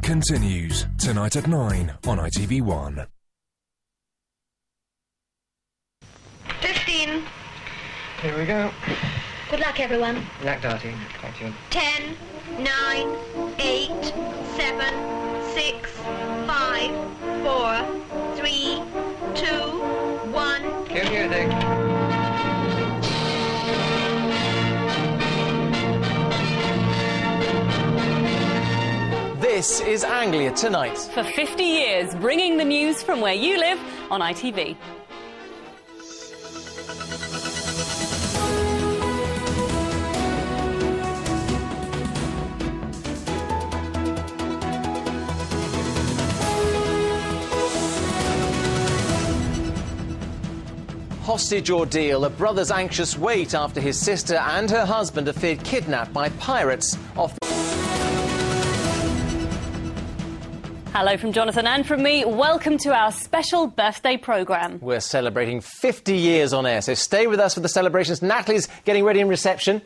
Continues tonight at 9 on ITV1. 15. Here we go. Good luck, everyone. Good luck, Darty. Thank you. 10, 9, 8, 7, 6, 5, 4, 3, 2, 1. Cue music. This is Anglia Tonight. For 50 years, bringing the news from where you live on ITV. Hostage ordeal. A brother's anxious wait after his sister and her husband are feared kidnapped by pirates off... Hello from Jonathan and from me. Welcome to our special birthday programme. We're celebrating 50 years on air, so stay with us for the celebrations. Natalie's getting ready in reception.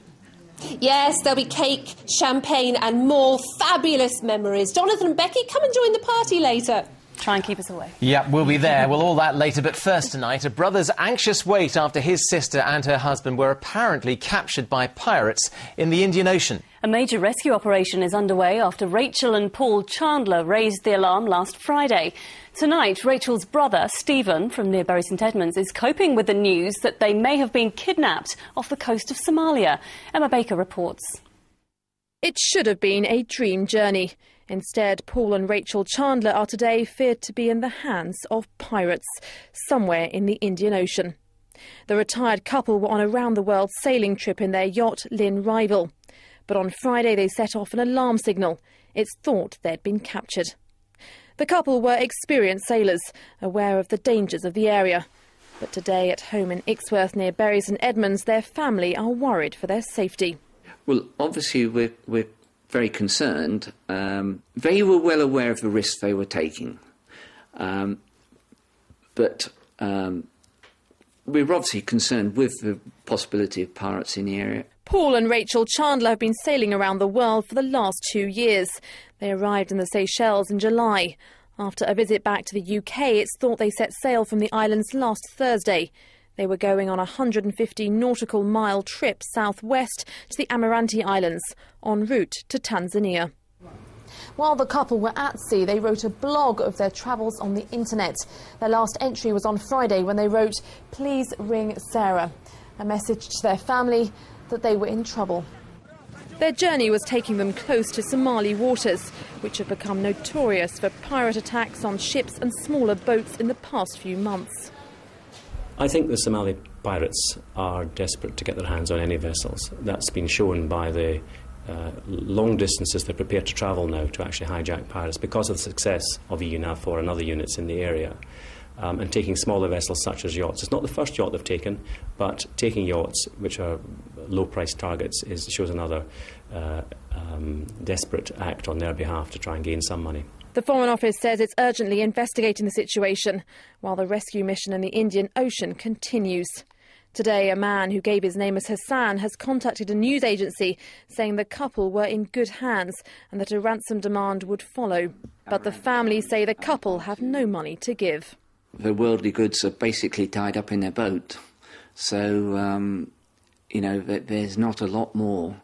Yes, there'll be cake, champagne and more fabulous memories. Jonathan and Becky, come and join the party later. Try and keep us away. Yeah, we'll be there. Well, all that later. But first tonight, a brother's anxious wait after his sister and her husband were apparently captured by pirates in the Indian Ocean. A major rescue operation is underway after Rachel and Paul Chandler raised the alarm last Friday. Tonight, Rachel's brother, Stephen, from near Bury St Edmunds, is coping with the news that they may have been kidnapped off the coast of Somalia. Emma Baker reports. It should have been a dream journey. Instead, Paul and Rachel Chandler are today feared to be in the hands of pirates, somewhere in the Indian Ocean. The retired couple were on a round-the-world sailing trip in their yacht, Lynn Rival. But on Friday they set off an alarm signal. It's thought they'd been captured. The couple were experienced sailors, aware of the dangers of the area. But today at home in Ixworth near Bury St Edmunds, their family are worried for their safety. Well, obviously we're very concerned. They were well aware of the risks they were taking. But we're obviously concerned with the possibility of pirates in the area. Paul and Rachel Chandler have been sailing around the world for the last 2 years. They arrived in the Seychelles in July. After a visit back to the UK, it's thought they set sail from the islands last Thursday. They were going on a 150 nautical mile trip southwest to the Amiranti Islands, en route to Tanzania. While the couple were at sea, they wrote a blog of their travels on the internet. Their last entry was on Friday when they wrote, "Please ring Sarah," a message to their family that they were in trouble. Their journey was taking them close to Somali waters, which have become notorious for pirate attacks on ships and smaller boats in the past few months. I think the Somali pirates are desperate to get their hands on any vessels. That's been shown by the long distances they're prepared to travel now to actually hijack pirates because of the success of EUNAVFOR and other units in the area. And taking smaller vessels such as yachts. It's not the first yacht they've taken, but taking yachts, which are low-priced targets, shows another desperate act on their behalf to try and gain some money. The Foreign Office says it's urgently investigating the situation, while the rescue mission in the Indian Ocean continues. Today, a man who gave his name as Hassan has contacted a news agency saying the couple were in good hands and that a ransom demand would follow. But the family say the couple have no money to give. The worldly goods are basically tied up in their boat. So, there's not a lot more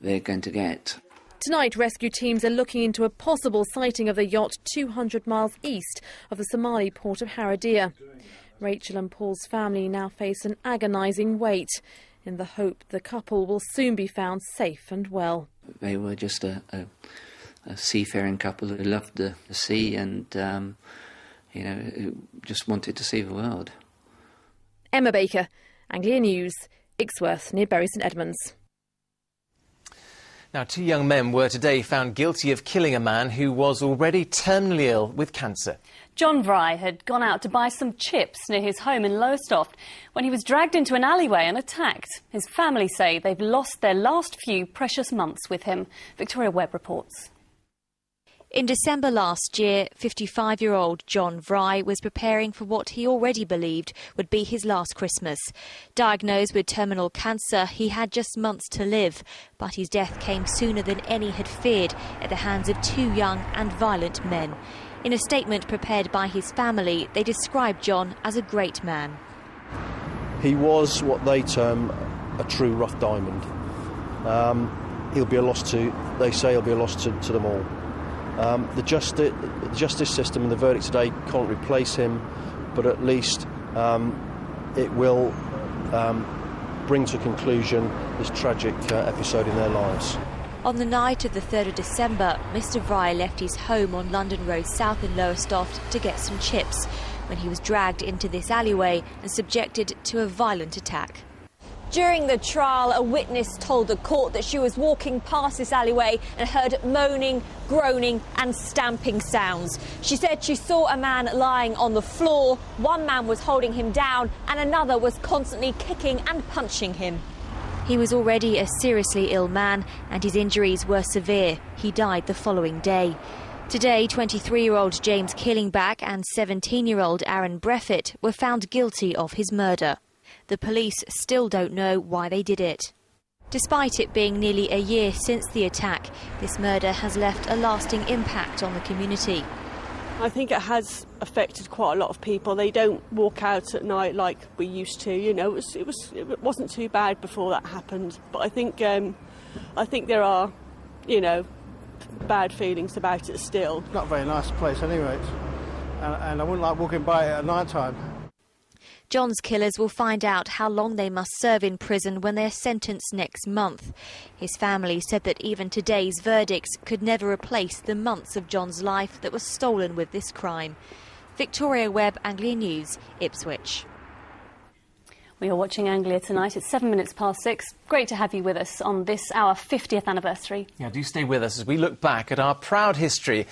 they're going to get. Tonight, rescue teams are looking into a possible sighting of the yacht 200 miles east of the Somali port of Haradiya. Rachel and Paul's family now face an agonising wait in the hope the couple will soon be found safe and well. They were just a seafaring couple who loved the sea and, just wanted to see the world. Emma Baker, Anglia News, Ixworth near Bury St Edmunds. Now, 2 young men were today found guilty of killing a man who was already terminally ill with cancer. John Vry had gone out to buy some chips near his home in Lowestoft when he was dragged into an alleyway and attacked. His family say they've lost their last few precious months with him. Victoria Webb reports. In December last year, 55-year-old John Vry was preparing for what he already believed would be his last Christmas. Diagnosed with terminal cancer, he had just months to live, but his death came sooner than any had feared at the hands of two young and violent men. In a statement prepared by his family, they described John as a great man. He was what they term a true rough diamond. He'll be a loss to, they say he'll be a loss to them all. The justice system and the verdict today can't replace him, but at least it will bring to conclusion this tragic episode in their lives. On the night of the 3rd of December, Mr Vry left his home on London Road South in Lowestoft to get some chips when he was dragged into this alleyway and subjected to a violent attack. During the trial, a witness told the court that she was walking past this alleyway and heard moaning, groaning and stamping sounds. She said she saw a man lying on the floor, one man was holding him down and another was constantly kicking and punching him. He was already a seriously ill man and his injuries were severe. He died the following day. Today, 23-year-old James Killingback and 17-year-old Aaron Breffett were found guilty of his murder. The police still don't know why they did it. Despite it being nearly a year since the attack, this murder has left a lasting impact on the community. I think it has affected quite a lot of people. They don't walk out at night like we used to. You know, it wasn't too bad before that happened. But I think there are, you know, bad feelings about it still. Not a very nice place anyway, and I wouldn't like walking by it at night time. John's killers will find out how long they must serve in prison when they're sentenced next month. His family said that even today's verdicts could never replace the months of John's life that was stolen with this crime. Victoria Webb, Anglia News, Ipswich. We are watching Anglia tonight. It's 6:07. Great to have you with us on this, our 50th anniversary. Yeah, do stay with us as we look back at our proud history